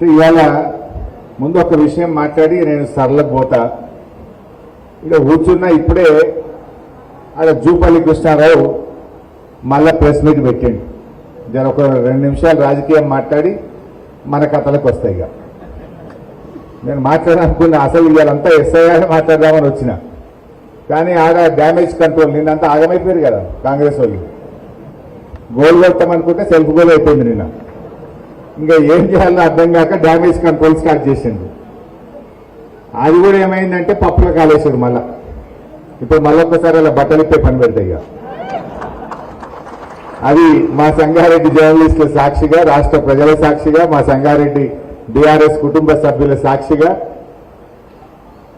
ఇవాళ ముందు ఒక విషయం మాట్లాడి నేను సరళకు పోతా. ఇక్కడ కూర్చున్నా ఇప్పుడే ఆడ జూపల్లి కృష్ణారావు మళ్ళా ప్రెస్ మీట్ పెట్టిండు. జర ఒక 2 నిమిషాలు రాజకీయం మాట్లాడి మన కథలకు వస్తాయి. ఇక నేను మాట్లాడాలనుకున్నా అసలు ఇవాళంతా ఎస్ఐఆర్ మాట్లాడదామని వచ్చిన, కానీ ఆడ డ్యామేజ్ కంట్రోల్ నిన్నంతా ఆగమైపోయారు కదా కాంగ్రెస్ వాళ్ళు. గోల్ కొడతామనుకుంటే సెల్ఫ్ గోల్ అయిపోయింది నిన్న. ఇంకా ఏం చేయాలో అర్థం కాక డ్యామేజ్ కంట్రోల్ స్టార్ట్ చేసిండు. అది కూడా ఏమైందంటే పప్పుల కాలేసాడు మళ్ళా. ఇప్పుడు మళ్ళొక్కసారి అలా బట్టలు ఇప్పే పని పెడతాయి. అది మా సంగారెడ్డి జర్నలిస్టుల సాక్షిగా, రాష్ట్ర ప్రజల సాక్షిగా, మా సంగారెడ్డి డిఆర్ఎస్ కుటుంబ సభ్యుల సాక్షిగా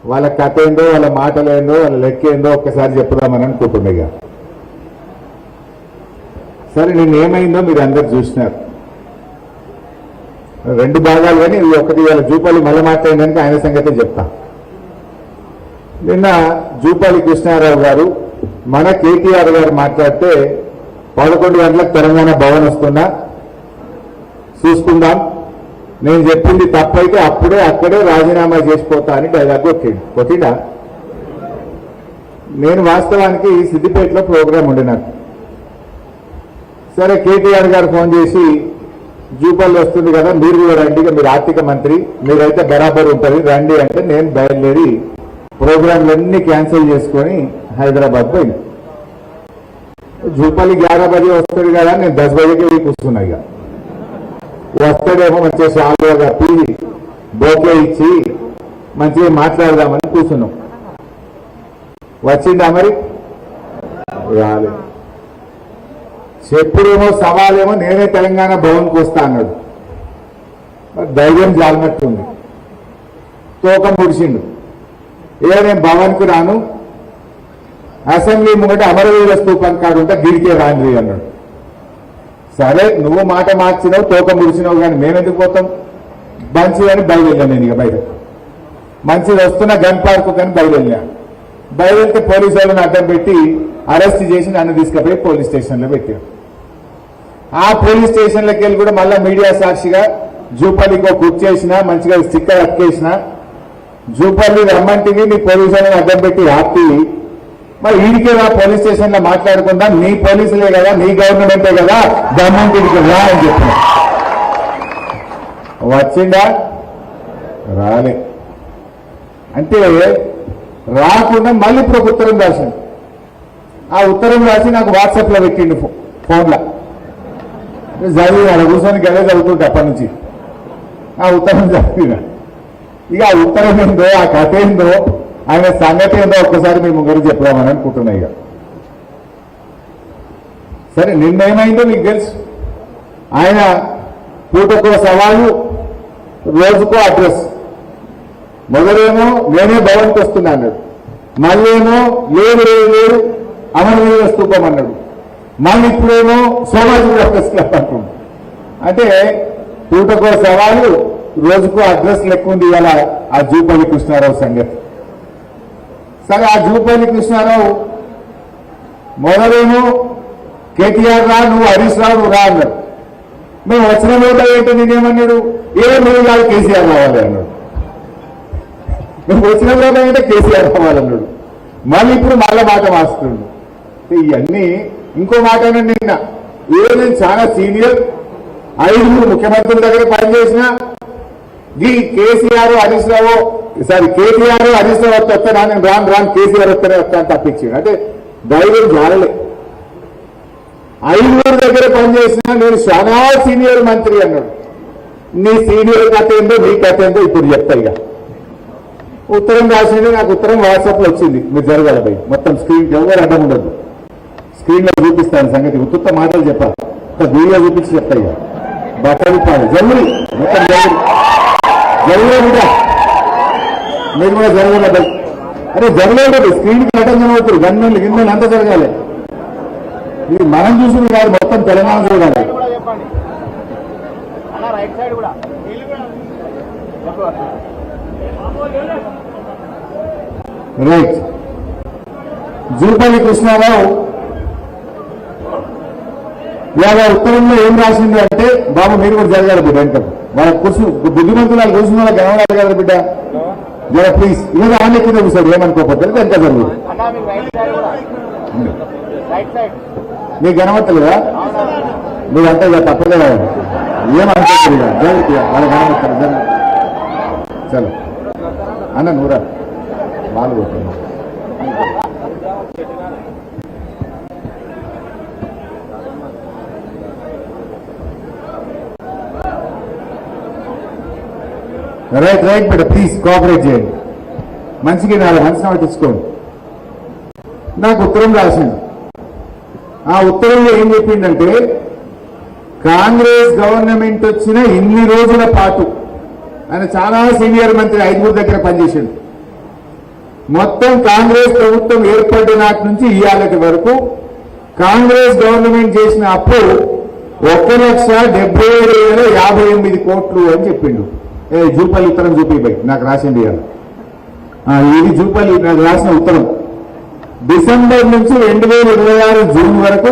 వాళ్ళ కథ ఏందో, వాళ్ళ మాటలేందో, వాళ్ళ లెక్క ఏందో ఒక్కసారి చెప్పుదామని అనుకుంటుండగా. సరే నిన్న ఏమైందో మీరు అందరు చూసినారు. 2 భాగాలు, కానీ ఇది ఒకటి వాళ్ళ జూపల్లి మళ్ళీ మాట్లాడినాక ఆయన సంగతి చెప్తా. నిన్న జూపల్లి కృష్ణారావు గారు మన కేటీఆర్ గారు మాట్లాడితే 11 గంటలకు తెలంగాణ భవన్ వస్తున్నా చూసుకుందాం, నేను చెప్పింది తప్పైతే అక్కడే రాజీనామా చేసిపోతా అని డైలాగ్ కొట్టిండా. నేను వాస్తవానికి సిద్దిపేటలో ప్రోగ్రాం ఉండే నాకు. సరే కేటీఆర్ గారు ఫోన్ చేసి జూపల్లి వస్తుంది కదా మీరు కూడా రండి, మీరు ఆర్థిక మంత్రి, మీరైతే బరాబర్ ఉంటుంది రండి అంటే నేను బయలుదేరి ప్రోగ్రాంలన్నీ క్యాన్సిల్ చేసుకొని హైదరాబాద్ పోయింది. జూపల్లి 11 బజే వస్తాడు కదా, నేను 10 బజేకి కూర్చున్నా. ఇక వస్తాడేమో మంచిగా షాలుగా కప్పి బోకే ఇచ్చి మంచిగా మాట్లాడదామని కూర్చున్నాం. వచ్చిందా మరి? రాలేదు. చెప్పుడేమో సవాలేమో నేనే తెలంగాణ భవన్కి వస్తా అన్నాడు. ధైర్యం జాలినట్టుంది. తోకం ముడిచిండు. నేను భవన్కు రాను, అసెంబ్లీ ముంగట అమరవీర స్తూపం కాడు ఉంటే గిరికే రాండ్రి అన్నాడు. సరే నువ్వు మాట మార్చినావు, తోకం ముడిచినావు, కానీ మేమెందుకు పోతాం? మంచిదని బయలుదేరాను నేను. ఇక బయట మంచిది వస్తున్న గన్ పార్కు కానీ బయలుదేరితే పోలీసు వాళ్ళని అడ్డం పెట్టి అరెస్ట్ చేసి నన్ను తీసుకుపోయి పోలీస్ స్టేషన్లో పెట్టారు. ఆ పోలీస్ స్టేషన్లోకి వెళ్ళి కూడా మళ్ళీ మీడియా సాక్షిగా జూపల్లికి గుర్తు చేసిన, మంచిగా స్టిక్కర్ అక్కేసిన, జూపల్లి రమ్మంటివి నీ పోలీసు వాళ్ళని అడ్డం పెట్టి ఆపి మరి వీడికే రా పోలీస్ స్టేషన్ లో మాట్లాడుకుందాం, నీ పోలీసులే కదా, నీ గవర్నమెంటే కదా, గవర్నమెంట్కి రా అని చెప్పిన. వచ్చిందా? రాలే. అంటే రాకుండా మళ్ళీ ఇప్పుడు ఒక ఉత్తరం రాసింది. ఆ ఉత్తరం రాసి నాకు వాట్సాప్ లో పెట్టిండు ఫోన్లో. చదివి అలా కూర్చొని గదే చదువుతుంటే అప్పటి నుంచి ఆ ఉత్తరం చదివిన. ఇక ఆ ఉత్తరం ఏందో, ఆ కథ ఏందో, ఆయన సంగతి ఏందో ఒక్కసారి మీ ముగ్గురు చెప్దామని అనుకుంటున్నా. ఇక సరే నిన్నేమైందో మీకు తెలుసు. ఆయన పూటకో సవాలు, రోజుకో అడ్రస్. మొదలేమో నేనే భవన్కి వస్తున్నా అన్నాడు, మళ్ళేమో లేదు అమరవీర స్తూపం అన్నాడు, మళ్ళీ ఇప్పుడేమో సోమాజిగూడ ప్రెస్ క్లబ్ అంటున్నాడు. అంటే పూటకో సవాలు, రోజుకో అడ్రస్ లెక్క ఉంది ఇలా ఆ జూపల్లి కృష్ణారావు సంగతి. సరే ఆ జూపల్లి కృష్ణారావు మొదలేమో కేటీఆర్ రా, నువ్వు హరీష్ రావు రా అన్నాడు. మేము వచ్చిన రోజు ఏంటో నేనేమన్నాడు, మీరు కాదు కేసీఆర్ రావాలి అన్నాడు. మేము వచ్చిన రోజు ఏంటో కేసీఆర్ రావాలన్నాడు. మళ్ళీ ఇప్పుడు మళ్ళా మాట మార్చుతుండు. ఇవన్నీ ఇంకో మాట నిన్న నేను చాలా సీనియర్, 5 ముఖ్యమంత్రుల దగ్గర పనిచేసిన ఈ కేసీఆర్ హరీష్ రావు, సారీ కేటీఆర్ హరీష్ రావు వస్తానా, నేను రాను కేసీఆర్ వస్తానే వస్తాను తప్పించాడు. అంటే ధైర్యం జాలలే. 5 దగ్గర పనిచేసిన నేను చాలా సీనియర్ మంత్రి అన్నాడు. నీ సీనియర్ కథ ఏందో, నీ కథ ఏందో ఇప్పుడు చెప్తా. ఇక ఉత్తరం రాసింది, నాకు ఉత్తరం వాట్సాప్ లో వచ్చింది. మీరు జరగాలి మొత్తం స్క్రీన్ ఎవరు అడ్డం ఉండదు, స్క్రీన్ లో చూపిస్తాను సంగతి. ఉత్తుత్త మాటలు చెప్పాలి, వీడియో చూపించి చెప్తా. ఇక బట్టలు జరుగుతుంది మొత్తం జరగలేదు, మీరు కూడా జరగలేదు. అరే జరగలేదు, స్క్రీన్కి అడ్డం కనవుతారు, గన్మెన్లు గిన్నెలు అంతా జరగాలి. ఇది మనం చూసింది కాదు, మొత్తం తెలంగాణ చూడాలి. రైట్. జూపల్లి కృష్ణారావు ఇవాళ ఉత్తరంలో ఏం రాసింది అంటే బాబు మీరు కూడా జరగాలి బిడ్డ అంటే వాళ్ళ కూర్చు బుద్ధిమంతులు వాళ్ళు కూర్చున్న వాళ్ళకి గెలవాలి కదా బిడ్డ జర ప్లీజ్ ఇవాళ ఆమె కింద కూర్చోడు ఏమనుకోకపోతే ఎంత జరుగుతుంది మీకు గణమత్తలేదా మీరు అంటే ఇక తప్పదే ఏమనుకోలేదు వాళ్ళ గణమత్తారు చలో అన్న నూరా వాళ్ళు పోతున్నారు రైట్ రైట్ బిడ్డ ప్లీజ్ కోఆపరేట్ చేయండి మంచిగా నాలుగు మనసున పట్టించుకోండి నాకు ఉత్తరం రాసింది ఆ ఉత్తరంలో ఏం చెప్పిందంటే కాంగ్రెస్ గవర్నమెంట్ వచ్చిన ఇన్ని రోజుల పాటు ఆయన చాలా సీనియర్ మంత్రి 5 దగ్గర పనిచేసిండు మొత్తం కాంగ్రెస్ ప్రభుత్వం ఏర్పడిన నాటి నుంచి ఇవాళటి వరకు కాంగ్రెస్ గవర్నమెంట్ చేసిన అప్పు 1,77,058 కోట్లు అని చెప్పిండు జూపల్లి ఉత్తరం చూపిపోయి నాకు రాసింది ఇది జూపల్లి నాకు రాసిన ఉత్తరం డిసెంబర్ నుంచి 2026 జూన్ వరకు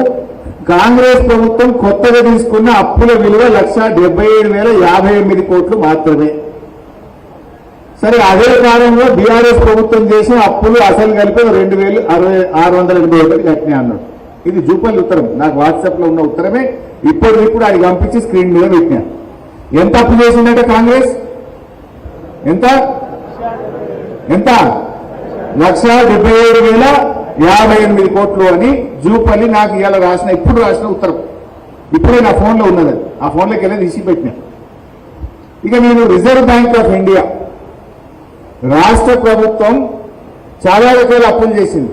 కాంగ్రెస్ ప్రభుత్వం కొత్తగా తీసుకున్న అప్పుల విలువ 1,77,058 కోట్లు మాత్రమే. సరే అదే కాలంలో బీఆర్ఎస్ ప్రభుత్వం చేసిన అప్పులు అసలు కలిపి 2,681 కట్టినాయి అన్నాడు. ఇది జూపల్లి ఉత్తరం, నాకు వాట్సాప్ లో ఉన్న ఉత్తరమే ఇప్పుడు అది పంపించి స్క్రీన్ మీద పెట్టినా. ఎంత అప్పు చేసిందంటే కాంగ్రెస్ ఎంత 1,77,058 కోట్లు అని జూపల్లి నాకు ఇలా ఇప్పుడు రాసిన ఉత్తరం. ఇప్పుడే నా ఫోన్లో ఉన్నది, ఆ ఫోన్లోకి వెళ్ళి తీసి పెట్టినా. ఇక నేను రిజర్వ్ బ్యాంక్ ఆఫ్ ఇండియా రాష్ట్ర ప్రభుత్వం చాలా రకాల అప్పులు చేసింది.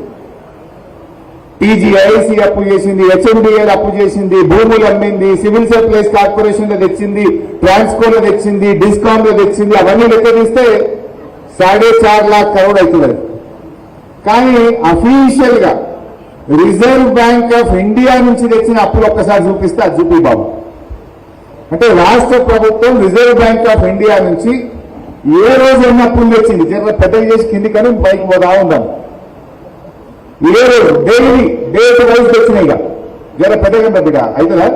టీజీఐసీ అప్పు చేసింది, హెచ్ఎండిఏ అప్పు చేసింది, భూములు అమ్మింది, సివిల్ సప్లైస్ కార్పొరేషన్ లో తెచ్చింది, ట్రాన్స్కోలో తెచ్చింది, డిస్కామ్ లో తెచ్చింది. అవన్నీ లెక్క తీస్తే 4.5 लाख కరోడ్ అవుతుంది. కానీ అఫీషియల్ గా రిజర్వ్ బ్యాంక్ ఆఫ్ ఇండియా నుంచి తెచ్చిన అప్పులు ఒక్కసారి చూపిస్తే అది చూపి బాబు. అంటే రాష్ట్ర ప్రభుత్వం రిజర్వ్ బ్యాంక్ ఆఫ్ ఇండియా నుంచి ఏ రోజు ఎన్ని అప్పులు తెచ్చింది, పెద్దగా చేసి కింది కానీ పైకి పోదా ఉందాం. ఏ రోజు డైలీ డేట్ వైజ్ తెచ్చినాయి. జర పెద్దగా బిడ్డ అవుతుందా,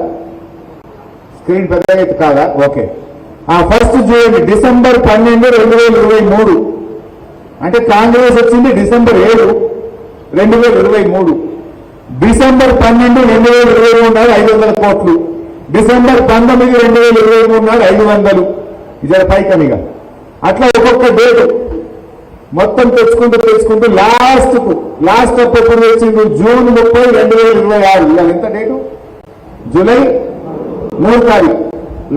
స్క్రీన్ పెద్దగా అయితే కాదా? ఓకే. ఆ ఫస్ట్ చూడండి, డిసెంబర్ 12, 2023 అంటే కాంగ్రెస్ వచ్చింది డిసెంబర్ 7, 2023. డిసెంబర్ 12, 2023 నాడు 500 కోట్లు. డిసెంబర్ 19, 2023 నాడు 500. ఇది పైకనిగా అట్లా ఒక్కొక్క డేట్ మొత్తం తెచ్చుకుంటూ లాస్ట్ అప్పు ఎప్పుడు వచ్చింది? జూన్ 30, 2026. ఇవాళ ఎంత డేటు? జూలై 3 తారీఖు.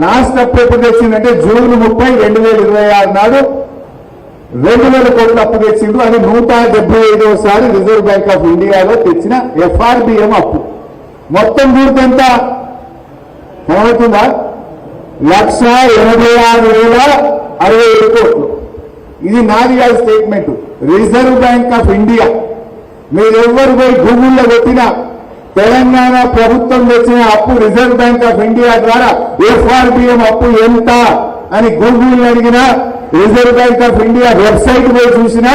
లాస్ట్ అప్పు ఎప్పుడు తెచ్చిందంటే జూన్ 30, 2026 నాడు 2,000 కోట్ల అప్పు తెచ్చిండు. అది 175వసారి రిజర్వ్ బ్యాంక్ ఆఫ్ ఇండియాలో తెచ్చిన ఎఫ్ఆర్బిఎం అప్పు. మొత్తం కూడితే ఎంత కనబడుతుందా? 1,86,067 కోట్లు. ఇది నాది కాదు statement, Reserve Bank of India. మీరెవ్వరు పోయి గూగుల్లో పెట్టినా తెలంగాణ ప్రభుత్వం తెచ్చిన అప్పు రిజర్వ్ బ్యాంక్ ఆఫ్ ఇండియా ద్వారా ఎఫ్ఆర్బిఎం అప్పు ఎంత అని గూగుల్ అడిగినా, Reserve Bank of India website పోయి చూసినా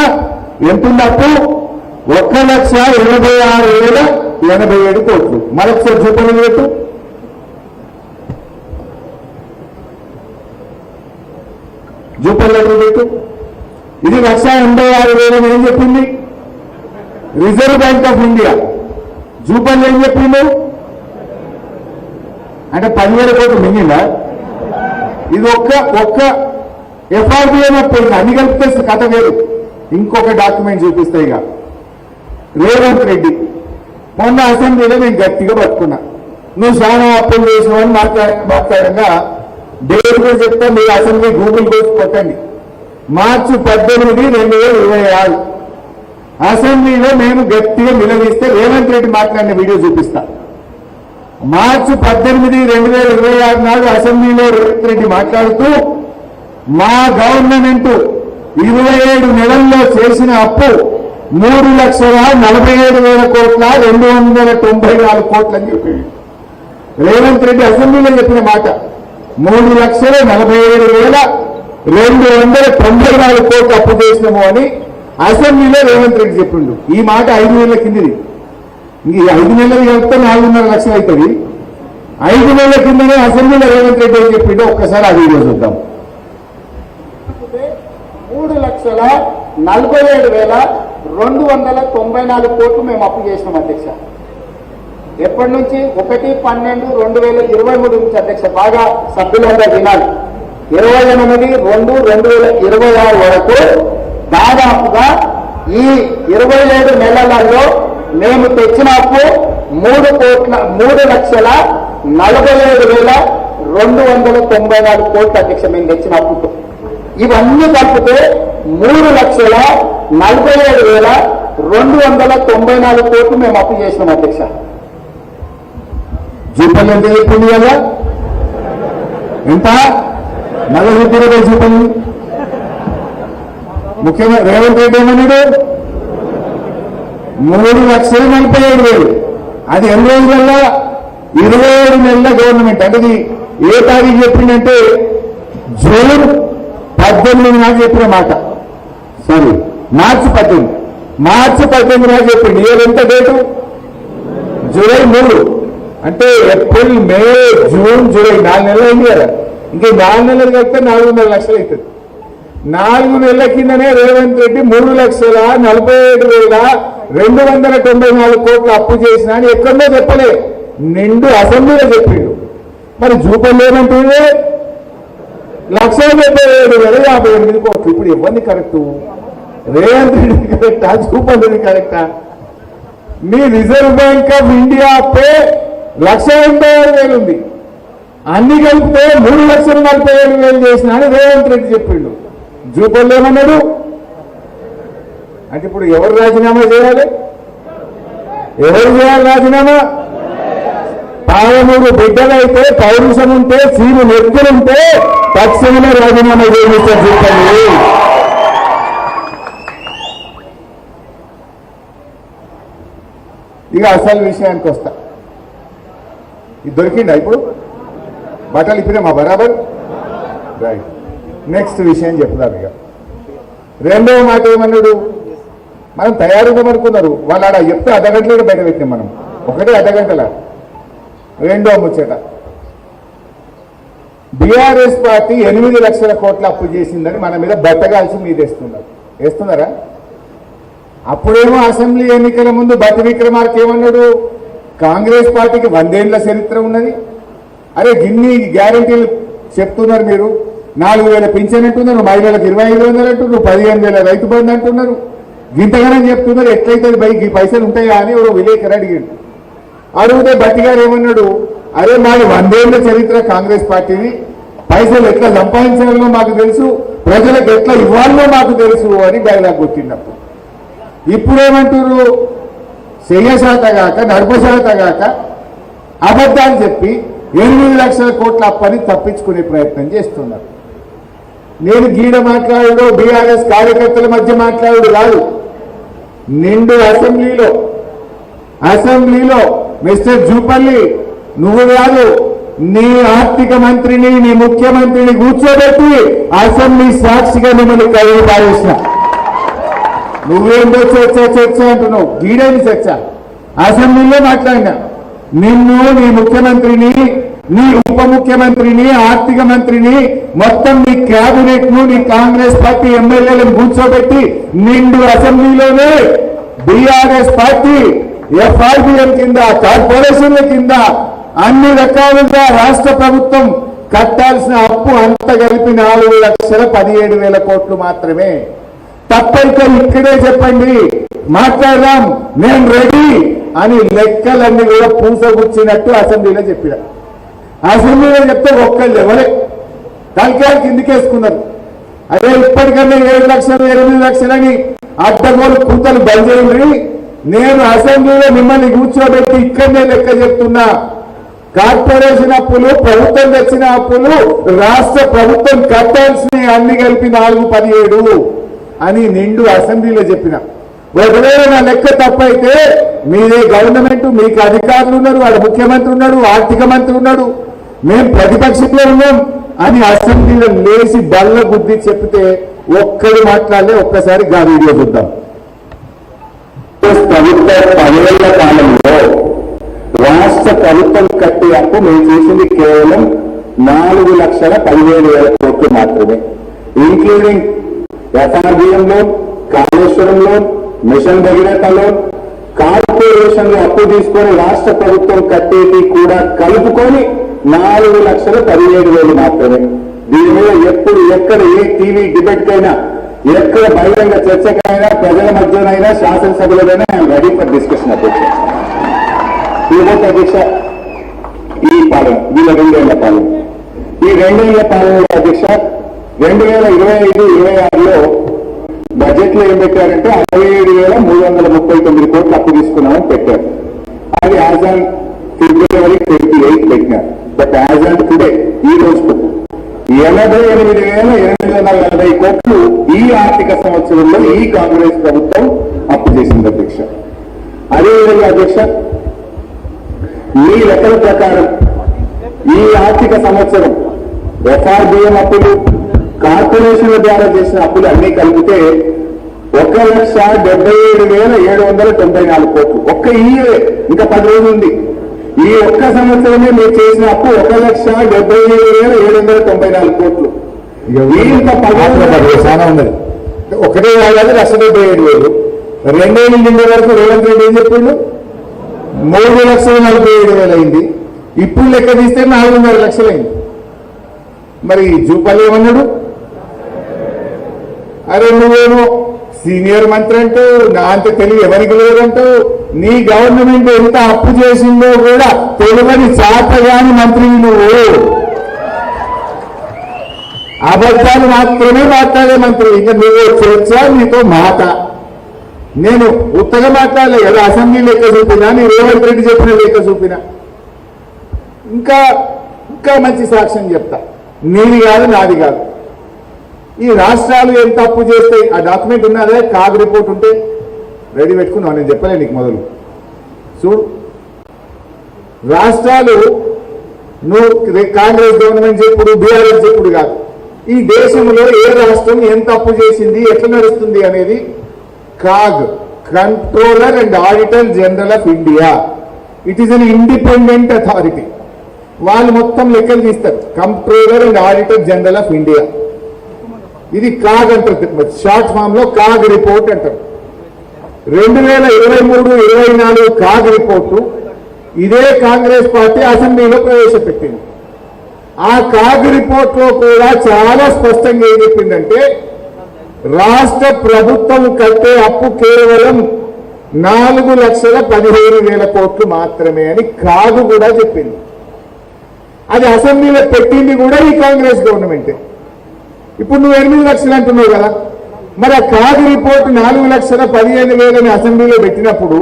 ఎంతుంది అప్పు? 1,86,087 కోట్లు. మరొకసారి చూపని పెట్టు. జూపల్లి పెట్టు. ఇది 1,86,000 ఏం చెప్పింది Reserve Bank of India. Jupalli ఏం చెప్పిండు అంటే 10,000 కోట్లు మింగిందా? ఇది ఒక్క ఎఫ్ఆర్బిఎం అప్పు. అన్ని కలిపితే కథ వేరు. ఇంకొక డాక్యుమెంట్ చూపిస్తాయి. ఇక రేవంత్ రెడ్డి మొన్న అసెంబ్లీలో నేను గట్టిగా పట్టుకున్నా, నువ్వు చాలా అప్పులు చేసినావని మాట్లాడంగా డేట్ కూడా చెప్తా. మీరు అసెంబ్లీ గూగుల్ కోసి కొట్టండి. మార్చి 18, 2026 అసెంబ్లీలో మేము గట్టిగా నిలదీస్తే రేవంత్ రెడ్డి మాట్లాడిన వీడియో చూపిస్తా. మార్చి 18, 2026 నాడు అసెంబ్లీలో రేవంత్ రెడ్డి మాట్లాడుతూ మా గవర్నమెంట్ 27 నెలల్లో చేసిన అప్పు 3,47,000 కోట్ల 294 కోట్లు అని చెప్పింది. రేవంత్ రెడ్డి అసెంబ్లీలో చెప్పిన మాట 3,47,294 కోట్లు అప్పు చేసినాము అని అసెంబ్లీలో రేవంత్ రెడ్డి చెప్పిండు. ఈ మాట 5 నెలల కిందిది. ఇంక 5 నెలలు కలిపితే 4,500,000 అవుతుంది. 5 నెలల కిందనే అసెంబ్లీలో రేవంత్ రెడ్డి అని చెప్పిండో ఒక్కసారి ఆ వీడియో చూద్దాం. 3,47,294 కోట్లు మేము అప్పు చేసినాం అధ్యక్ష. ఎప్పటి నుంచి? 1/12/2023 నుంచి అధ్యక్ష. బాగా సభ్యులందరూ వినాలి. 28/2/2026 వరకు దాదాపుగా ఈ 27 నెలలలో మేము తెచ్చిన అప్పు 3,47,294 కోట్లు అధ్యక్ష. మేము తెచ్చిన అప్పుతో ఇవన్నీ కలిపితే 3,47,294 కోట్లు మేము అప్పు చేసినాం అధ్యక్ష. జూపల్లి ఎంత చెప్పింది కదా? ఎంత? 40 జూపల్లి. ముఖ్యంగా రేవంత్ రెడ్డి ఏమన్నాడు? 3,47,000. అది ఎన్ని రోజులల్లో? 27 నెలల గవర్నమెంట్. అంటే ఇది ఏ తారీఖు చెప్పిందంటే జూన్ 18 నాడు చెప్పిన మాట. సారీ, మార్చి 18. మార్చి 18 నాడు చెప్పింది. ఎంత డేటు? జూలై 3. అంటే ఏప్రిల్, మే, జూన్, జూలై 4 నెలలు అయింది కదా. ఇంకా 4 నెలలు కలిపితే 4,500,000 అవుతుంది. 4 నెలల కిందనే రేవంత్ రెడ్డి 3,47,294 కోట్లు అప్పు చేసిన అని ఎక్కడో చెప్పలే, నిండు అసెంబ్లీలో చెప్పిండు. మరి జూపల్లి ఏమంటుంది? 1,77,58 కోట్లు. ఇప్పుడు ఎవరిని కరెక్టు? రేవంత్ రెడ్డి కరెక్టా? జూపల్లి కరెక్టా? మీ రిజర్వ్ బ్యాంక్ ఆఫ్ ఇండియా పే 1,86,000 ఉంది. అన్ని కలిపితే 3,47,000 చేసిన అని రేవంత్ రెడ్డి చెప్పిండు. జూపల్లి ఏమన్నాడు? అంటే ఇప్పుడు ఎవరు రాజీనామా చేయాలి? ఎవరు చేయాలి రాజీనామా? 13 బిడ్డలైతే, పౌరుషం ఉంటే, సీను నెత్తులుంటే తక్షణమే రాజీనామా చేయిస్తారు జూపల్లి. ఇక అసలు విషయానికి వస్తా. ఇది దొరికిందా ఇప్పుడు? బట్టలు ఇప్పినామా బరాబర్? రైట్. నెక్స్ట్ విషయం చెప్తారు. ఇక రెండవ మాట ఏమన్నాడు? మనం తయారుగామనుకున్నారు వాళ్ళు. ఆడ చెప్తే అర్ధగంటలో బయట పెట్టాం మనం. ఒకటే అర్ధగంటల. రెండో ముచ్చట, బీఆర్ఎస్ పార్టీ 8 లక్షల కోట్ల అప్పు చేసిందని మన మీద బట్టగాల్చి మీద వేస్తున్నారా? అప్పుడేమో అసెంబ్లీ ఎన్నికల ముందు బట్టి విక్రమార్క ఏమన్నాడు? కాంగ్రెస్ పార్టీకి 100 ఏళ్ల చరిత్ర ఉన్నది. అరే గిన్ని గ్యారంటీలు చెప్తున్నారు మీరు. 4,000 పింఛన్ అంటున్నారు, మహిళలకు 2,500 అంటున్నారు, 15,000 రైతు బంధు అంటున్నారు. గింతగానే చెప్తున్నారు. ఎట్లయితే ఈ పైసలు ఉంటాయా అని ఎవరో విలేకరు అడిగాడు. అడిగితే బట్టి గారు ఏమన్నాడు? అరే మాది 100 ఏళ్ల చరిత్ర కాంగ్రెస్ పార్టీని, పైసలు ఎట్లా సంపాదించాలో మాకు తెలుసు, ప్రజలకు ఎట్లా ఇవ్వాలో మాకు తెలుసు అని డైలాగ్ కొట్టినప్పుడు. ఇప్పుడేమంటారు? చెయ్యశాతగాక నడపశాతగాక అబద్ధాలు చెప్పి 8 లక్షల కోట్ల అప్పని తప్పించుకునే ప్రయత్నం చేస్తున్నారు. నేను గీడ మాట్లాడు బీఆర్ఎస్ కార్యకర్తల మధ్య మాట్లాడు కాదు. నిండు అసెంబ్లీలో మిస్టర్ జూపల్లి, నువ్వు కాదు, నీ ఆర్థిక మంత్రిని, నీ ముఖ్యమంత్రిని కూర్చోబెట్టి అసెంబ్లీ సాక్షిగా మిమ్మల్ని కలుగు పారేసిన. నువ్వేంటో చర్చ అంటున్నావు. గీడేని చర్చ? అసెంబ్లీలో మాట్లాడినా. నిన్ను, నీ ముఖ్యమంత్రిని, నీ ఉప ముఖ్యమంత్రిని, ఆర్థిక మంత్రిని, మొత్తం నీ క్యాబినెట్ ను, నీ కాంగ్రెస్ పార్టీ ఎమ్మెల్యేలను కూర్చోబెట్టి నిండు అసెంబ్లీలోనే బీఆర్ఎస్ పార్టీ ఎఫ్ఆర్బిఎం కింద, కార్పొరేషన్ల కింద అన్ని రకాలుగా రాష్ట్ర ప్రభుత్వం కట్టాల్సిన అప్పు అంత కలిపి 4,17,000 కోట్లు మాత్రమే. తప్పైతే ఇక్కడే చెప్పండి, మాట్లాడదాం, నేను రెడీ అని లెక్కలన్నీ కూడా పూసగుచ్చినట్టు అసెంబ్లీలో చెప్పిన. అసెంబ్లీలో చెప్తే ఒక్కళ్ళు ఎవరే తలకాయలు కిందికేసుకున్నారు. అదే ఇప్పటికన్నా 7 లక్షలు 8 లక్షలని అడ్డగోలు కుంతలు బయలుదేరి నేను అసెంబ్లీలో మిమ్మల్ని కూర్చోబెట్టి ఇక్కడనే లెక్క చెప్తున్నా. కార్పొరేషన్ అప్పులు, ప్రభుత్వం తెచ్చిన అప్పులు, రాష్ట్ర ప్రభుత్వం కట్టాల్సిన అన్ని కలిపి 4,17 అని నిండు అసెంబ్లీలో చెప్పిన. ఒకవేళ నా లెక్క తప్పైతే మీదే గవర్నమెంట్, మీకు అధికారులు ఉన్నారు, వాడు ముఖ్యమంత్రి ఉన్నాడు, ఆర్థిక మంత్రి ఉన్నాడు, మేము ప్రతిపక్షంలో ఉన్నాం అని అసెంబ్లీలో లేచి బల్ల బుద్ధి చెప్తే ఒక్కడు మాట్లాడలే. ఒక్కసారి గా వీడియో చూద్దాం. ప్రభుత్వ 10 ఏళ్ల కాలంలో రాష్ట్ర ప్రభుత్వం కట్టే అప్పు మేము చేసింది కేవలం 4,15,000 కోట్లు మాత్రమే, including FRBM loan, Kaleshwaram loan, mission Bhagiratha loan, corporation లో అప్పు తీసుకొని రాష్ట్ర ప్రభుత్వం కట్టేది కూడా కలుపుకొని 4,17,000 మాత్రమే. దీని మీద ఎప్పుడు ఎక్కడ ఏ టీవీ డిబేట్ కైనా, ఎక్కడ బహిరంగ చర్చకైనా, ప్రజల మధ్యనైనా, శాసనసభలోనైనా ఐఎమ్ రెడీ ఫర్ డిస్కషన్ అధ్యక్ష. ఇకపోతే అధ్యక్ష, ఈ పాలన వీళ్ళ 2 ఏళ్ల పాలన, ఈ 2 ఏళ్ల పాలనలో అధ్యక్ష 2025-26లో బడ్జెట్ లో ఏం పెట్టారంటే 67,339 కోట్లు అప్పు తీసుకున్నామని పెట్టారు. అది యాజ్ ఆన్ February 28 పెట్టినారు. బట్ యాజ్ ఆన్ టుడే ఈ రోజుకు 88,840 కోట్లు ఈ ఆర్థిక సంవత్సరంలో ఈ కాంగ్రెస్ ప్రభుత్వం అప్పు చేసింది అధ్యక్ష. అదేవిధంగా అధ్యక్ష, మీ లెక్కల ప్రకారం ఈ ఆర్థిక సంవత్సరం ఎఫ్ఆర్బిఎం అప్పులు, కార్పొరేషన్ల ద్వారా చేసిన అప్పులు అన్ని కలిపితే 1,77,794 కోట్లు. ఒక్క ఇయర్, ఇంకా 10 రోజులు ఉంది. ఈ ఒక్క సంవత్సరమే మీరు చేసిన అప్పు 1,77,794 కోట్లు. ఇంత 10 చాలా ఉన్నది. ఒకటే కాదు 1,77,000. 2 ఏళ్ళ నిండే వరకు రేవంత్ రెడ్డి ఏం చెప్పిండు? 3,47,000 అయింది. ఇప్పుడు లెక్క తీస్తే 4,5 లక్షలు అయింది. మరి జూపల్లి ఏమన్నాడు? అరే నువ్వేమో సీనియర్ మంత్రి అంటావు, నా అంత తెలివి ఎవరికి లేదంటావు, నీ గవర్నమెంట్ ఎంత అప్పు చేసిందో కూడా తెలియని చాతగాని మంత్రి నువ్వు. అబద్ధాలు మాత్రమే మాట్లాడే మంత్రి. ఇంకా నువ్వు చర్చ, నీతో మాట. నేను ఉత్తగా మాట్లాడలే కదా, అసెంబ్లీ లెక్క చూపినా, నీ రేవంత్ రెడ్డి చెప్పిన లెక్క చూపినా. ఇంకా మంచి సాక్ష్యం చెప్తా. నీది కాదు, నాది కాదు. ఈ రాష్ట్రాలు ఎంత అప్పు చేస్తాయి, ఆ డాక్యుమెంట్ ఉన్నదే, కాగ్ రిపోర్ట్ ఉంటే రెడీ పెట్టుకున్నావు. నేను చెప్పలే నీకు మొదలు. చూడు, రాష్ట్రాలు నువ్వు కాంగ్రెస్ గవర్నమెంట్ చెప్పుడు, బీఆర్ఎస్ చెప్పుడు కాదు. ఈ దేశంలో ఏ రాష్ట్రం ఎంత అప్పు చేసింది, ఎట్లా నడుస్తుంది అనేది CAG, controller and auditor general of India, it is an independent authority. వాళ్ళు మొత్తం లెక్కలు తీస్తారు. Controller and auditor general of India. ఇది కాగ్ అంటారు, షార్ట్ ఫామ్ లో కాగ్ రిపోర్ట్ అంటారు. 2023-24 కాగ్ రిపోర్టు ఇదే కాంగ్రెస్ పార్టీ అసెంబ్లీలో ప్రవేశపెట్టింది. ఆ కాగ్ రిపోర్ట్ లో కూడా చాలా స్పష్టంగా ఏం చెప్పిందంటే, రాష్ట్ర ప్రభుత్వం కట్టే అప్పు కేవలం 4,15,000 కోట్లు మాత్రమే అని కాగు కూడా చెప్పింది. అది అసెంబ్లీలో పెట్టింది కూడా ఈ కాంగ్రెస్ గవర్నమెంటే. ఇప్పుడు నువ్వు 8 లక్షలు అంటున్నావు కదా, మరి ఆ కాగు రిపోర్టు 4,15,000 అసెంబ్లీలో పెట్టినప్పుడు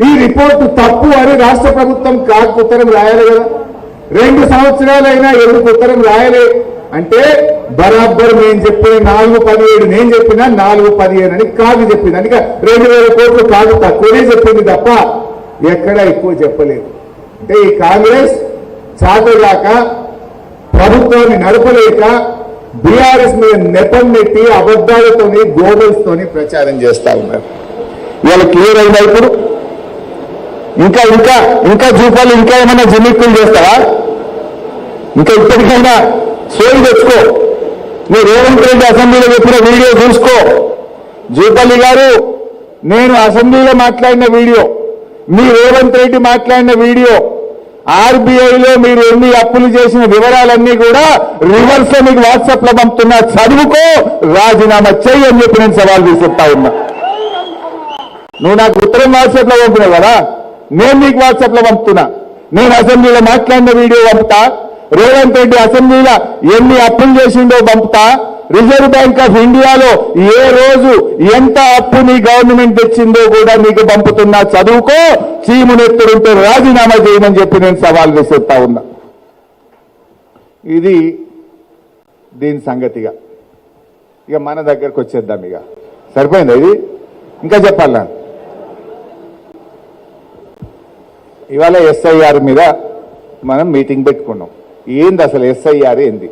ఈ రిపోర్టు తప్పు అని రాష్ట్ర ప్రభుత్వం కాగు ఉత్తరం రాయాలి కదా. 2 సంవత్సరాలైనా ఎందుకు ఉత్తరం రాయలే అంటే, బరాబర్ నేను చెప్పిన 4,17 నేను చెప్పినా 4,15 అని కాగు చెప్పింది. అందుకే 2,000 కోట్లు కాగు తక్కువనే చెప్పింది తప్ప ఎక్కడ ఎక్కువ చెప్పలేదు. అంటే ఈ కాంగ్రెస్ చాటుగాక, ప్రభుత్వాన్ని నడపలేక, బీఆర్ఎస్ మీద నెపం నెట్టి అబద్ధాలతోని, గోబల్స్తోని ప్రచారం చేస్తా ఉన్నారు. ఇవాళ క్లియర్ అయినా ఇప్పుడు ఇంకా చూపాలి, ఇంకా ఏమైనా జిమ్మిక్కులు చేస్తావా? ఇంకా ఇప్పటికైనా సోయి తెచ్చుకో. నువ్వు రేవంత్ రెడ్డి అసెంబ్లీలో చెప్పిన వీడియో చూసుకో. జూపల్లి గారు, నేను అసెంబ్లీలో మాట్లాడిన వీడియో, మీ రేవంత్ రెడ్డి మాట్లాడిన వీడియో, ఆర్బీఐలో మీరు ఎన్ని అప్పులు చేసిన వివరాలన్నీ కూడా రివర్స్ లో మీకు వాట్సాప్ లో పంపుతున్నా, చదువుకో, రాజీనామా చెయ్యి అని చెప్పి నేను సవాల్ తీసుకొస్తా ఉన్నా. నువ్వు నాకు ఉత్తరం వాట్సాప్ లో పంపినావు కదా, నేను నీకు వాట్సాప్ లో పంపుతున్నా. నేను అసెంబ్లీలో మాట్లాడిన వీడియో పంపుతా, రేవంత్ రెడ్డి అసెంబ్లీలో ఎన్ని అప్పులు చేసిండో పంపుతా, రిజర్వ్ బ్యాంక్ ఆఫ్ ఇండియాలో ఏ రోజు ఎంత అప్పు నీ గవర్నమెంట్ తెచ్చిందో కూడా నీకు పంపుతున్నా, చదువుకో, చీమునెత్తుడుంటే రాజీనామా చేయమని చెప్పి నేను సవాల్ విసురుతా ఉన్నా. ఇది దీని సంగతిగా. ఇక మన దగ్గరకు వచ్చేద్దాం. ఇక సరిపోయిందా ఇది? ఇంకా చెప్పాలా? ఇవాళ ఎస్ఐఆర్ మీద మనం మీటింగ్ పెట్టుకున్నాం. ఏంది అసలు ఎస్ఐఆర్ ఏంది,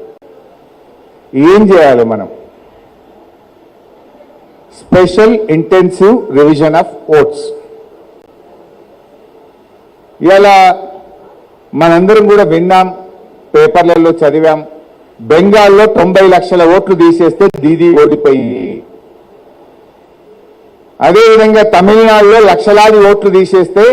ఏం చేయాలి మనం? Special intensive revision of votes. ఇలా మనందరం కూడా విన్నాం, పేపర్లలో చదివాం. బెంగాల్లో 90 లక్షల ఓట్లు తీసేస్తే దీదీ ఓడిపోయింది. అదేవిధంగా తమిళనాడులో లక్షలాది ఓట్లు తీసేస్తే